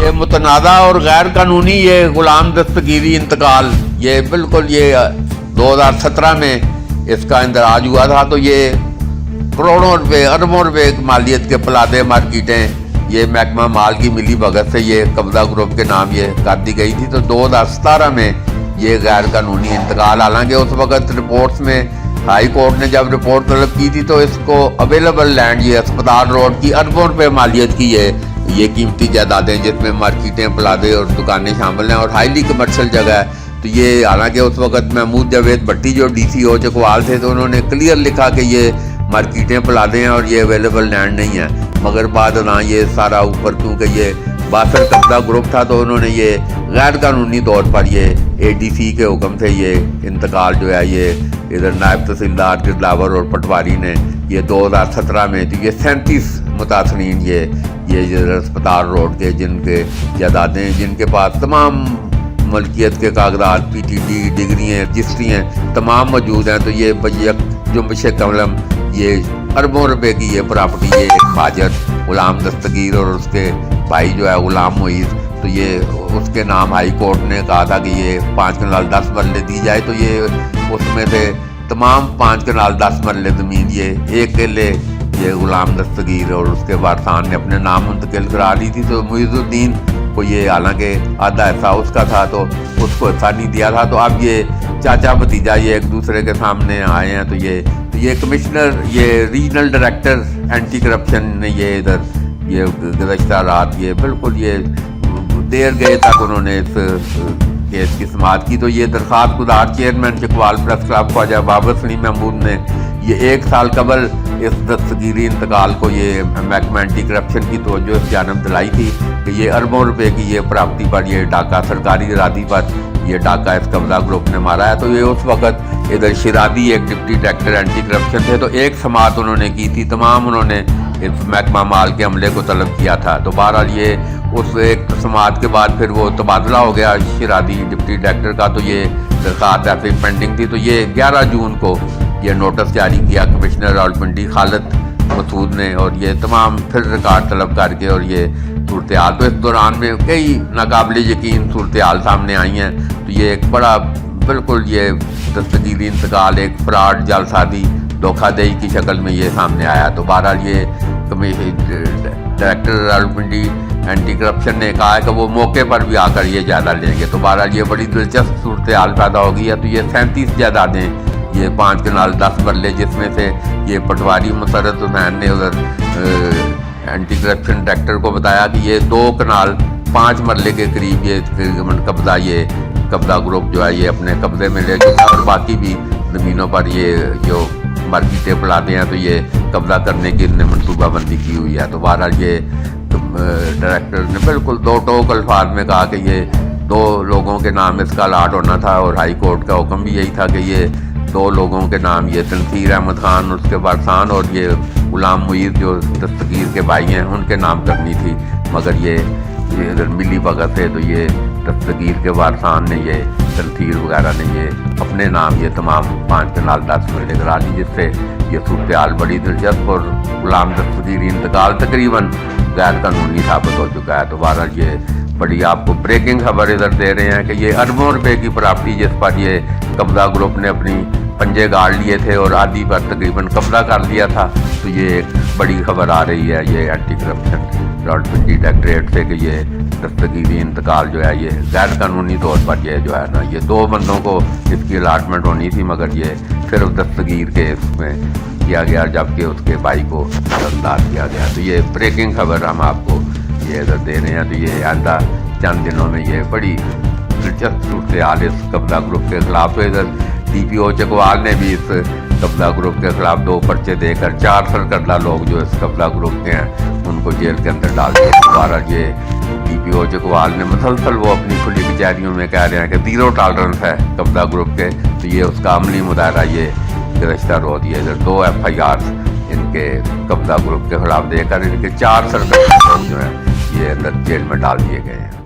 ये मुतनाज़ा और गैर कानूनी ये गुलाम दस्तगीरी इंतकाल, ये बिल्कुल ये 2017 में इसका इंदराज हुआ था। तो ये करोड़ों रुपए अरबों रुपए मालियत के प्लादे मार्केटें ये महकमा माल की मिली भगत से ये कब्जा ग्रुप के नाम ये कर दी गई थी। तो 2017 में ये गैर कानूनी इंतकाल, हालांकि उस वक़्त रिपोर्ट्स में हाई कोर्ट ने जब रिपोर्ट तलब की थी तो इसको अवेलेबल लैंड ये अस्पताल रोड की अरबों रुपए मालियत की ये कीमती जायदादें जिसमें मार्केटें प्लाजे और दुकानें शामिल हैं और हाईली कमर्शियल जगह है। तो ये हालांकि उस वक़्त महमूद जावेद भट्टी जो DCO चकवाल थे तो उन्होंने क्लियर लिखा कि ये मार्केटें प्लाजे हैं और ये अवेलेबल लैंड नहीं है, मगर बाद ना ये सारा ऊपर क्योंकि ये बासर कब्जा ग्रुप था तो उन्होंने ये गैर कानूनी तौर पर ये ADC के हुक्म से ये इंतकाल जो है ये इधर नायब तहसीलदार किरलावर और पटवारी ने ये 2017 में तो ये 37 मुतासरीन ये अस्पताल रोड के जिनके जायदादें जिनके पास तमाम मलकियत के कागजात PTD डिग्रियाँ रजिस्ट्रियाँ तमाम मौजूद हैं। तो ये जुम्बिश कलम ये अरबों रुपए की ये प्रॉपर्टी ये एक माजर गुलाम दस्तगीर और उसके भाई जो है गुलाम मुईज़, तो ये उसके नाम हाई कोर्ट ने कहा था कि ये 5 कनाल 10 मरले दी जाए। तो ये उसमें से तमाम 5 कनाल 10 मरले ज़मीन ये एक किले ये गुलाम दस्तगीर और उसके वारसान ने अपने नाम मुंतकिल करा ली थी। तो मुइज़ुद्दीन को ये हालांकि आधा हिस्सा उसका था तो उसको हिस्सा नहीं दिया था। तो अब ये चाचा भतीजा ये एक दूसरे के सामने आए हैं। तो ये कमिश्नर ये रीजनल डायरेक्टर एंटी करप्शन ने ये इधर ये गुज़श्ता रात ये बिल्कुल ये देर गए तक उन्होंने इस केस की समाअत की। तो ये दरख्वास्त गुजार chairman Chakwal press club Khawaja Babar Saleem Mahmood ने ये 1 साल कबल इस दस्तगीरी इंतकाल को ये महकमा एंटी करप्शन की तवज्जो इस जानब दिलाई थी कि ये अरबों रुपए की ये प्रॉपर्टी पर ये डाका सरकारी इरादी पर ये डाका इस कब्जा ग्रुप ने मारा है। तो ये उस वक़्त इधर शिरादी एक डिप्टी डायरेक्टर एंटी करप्शन थे तो एक समाअत उन्होंने की थी, तमाम उन्होंने इस महकमा माल के अमले को तलब किया था। तो बहरहाल ये उस एक समाअत के बाद फिर वो तबादला हो गया शिरादी डिप्टी डायरेक्टर का। तो ये दरख्वास्त ऐसे पेंडिंग थी। तो ये 11 जून को ये नोटिस जारी किया कमिश्नर रावलपिंडी खालिद मसूद ने और ये तमाम फिर रिकॉर्ड तलब करके और ये सूरत हाल। तो इस दौरान में कई नाकाबिल यकीन सूरत हाल सामने आई हैं। तो ये एक बड़ा बिल्कुल ये दस्तगीरी इंतकाल एक फ्रॉड जालसाजी धोखाधड़ी की शक्ल में ये सामने आया। तो बहरहाल ये डायरेक्टर रावलपिंडी एंटी करप्शन ने कहा है कि वो मौके पर भी आकर ये जायदा लेंगे। तो बहरहाल ये बड़ी दिलचस्प सूरत हाल पैदा हो गई है। तो ये 37 जायदादें ये 5 कनाल 10 मरले जिसमें से ये पटवारी मुसर्रत हुसैन ने उधर एंटी करप्शन डायरेक्टर को बताया कि ये 2 कनाल 5 मरले के करीब ये कब्जा ये कब्जा ग्रुप जो है ये अपने कब्जे में ले चुका है और बाकी भी ज़मीनों पर ये जो मार्केटें प्लाटे हैं तो ये कब्जा करने की इन्होंने मनसूबाबंदी की हुई है। तो बहरहाल ये डायरेक्टर ने बिल्कुल 2 टोक अल्फाज में कहा कि ये 2 लोगों के नाम इसका अलाट होना था और हाई कोर्ट का हुक्म भी यही था कि ये 2 लोगों के नाम ये तनसीर अहमद खान उसके वारसान और ये गुलाम मुईज़ जो दस्तगीर के भाई हैं उनके नाम करनी थी, मगर ये इधर मिली भगत है। तो ये दस्तगीर के वारसान ने ये तनसीर वगैरह ने ये अपने नाम ये तमाम 5 कनाल 10 मरले करा ली, जिससे ये सूरत हाल बड़ी दिलचस्प और गुलाम दस्तगीरी इंतकाल तकरीबन गैर कानूनी साबित हो चुका है। तो बहरहाल ये बड़ी आपको ब्रेकिंग खबर इधर दे रहे हैं कि ये अरबों रुपए की प्रॉपर्टी जिस पर ये कब्जा ग्रुप ने अपनी पंजे गाड़ लिए थे और आदि पर तकरीबन कब्जा कर लिया था। तो ये एक बड़ी खबर आ रही है ये एंटी करप्शन रावलपिंडी डायरेक्टरेट से कि ये दस्तगीरी इंतकाल जो है ये गैर कानूनी तौर पर ये जो है ना ये 2 बंदों को इसकी अलाटमेंट होनी थी, मगर ये सिर्फ दस्तगीर के इसमें किया गया जबकि उसके भाई को गिरफ्तार किया गया। तो ये ब्रेकिंग खबर हम आपको ये इधर दे रहे हैं। तो ये आइंदा चंद दिनों में ये बड़ी दिलचस्प सूरत हाल इस कब्जा ग्रुप के खिलाफ। तो इधर DPO चकवाल ने भी इस कब्जा ग्रुप के खिलाफ 2 पर्चे देकर 4 सरकर्दा लोग जो इस कब्जा ग्रुप के हैं उनको जेल के अंदर डाल दिया। दोबारा ये DPO चकवाल ने मुसलसल वो अपनी खुली कचहरियों में कह रहे हैं कि 0 टॉलरेंस है कब्जा ग्रुप के। तो ये उसका अमली मुदायरा ये गुज़श्ता रोज़ ये इधर 2 FIR इनके कब्जा ग्रुप के खिलाफ देकर इनके 4 सरकर्दा लोग जो हैं ये अंदर जेल में डाल दिए गए हैं।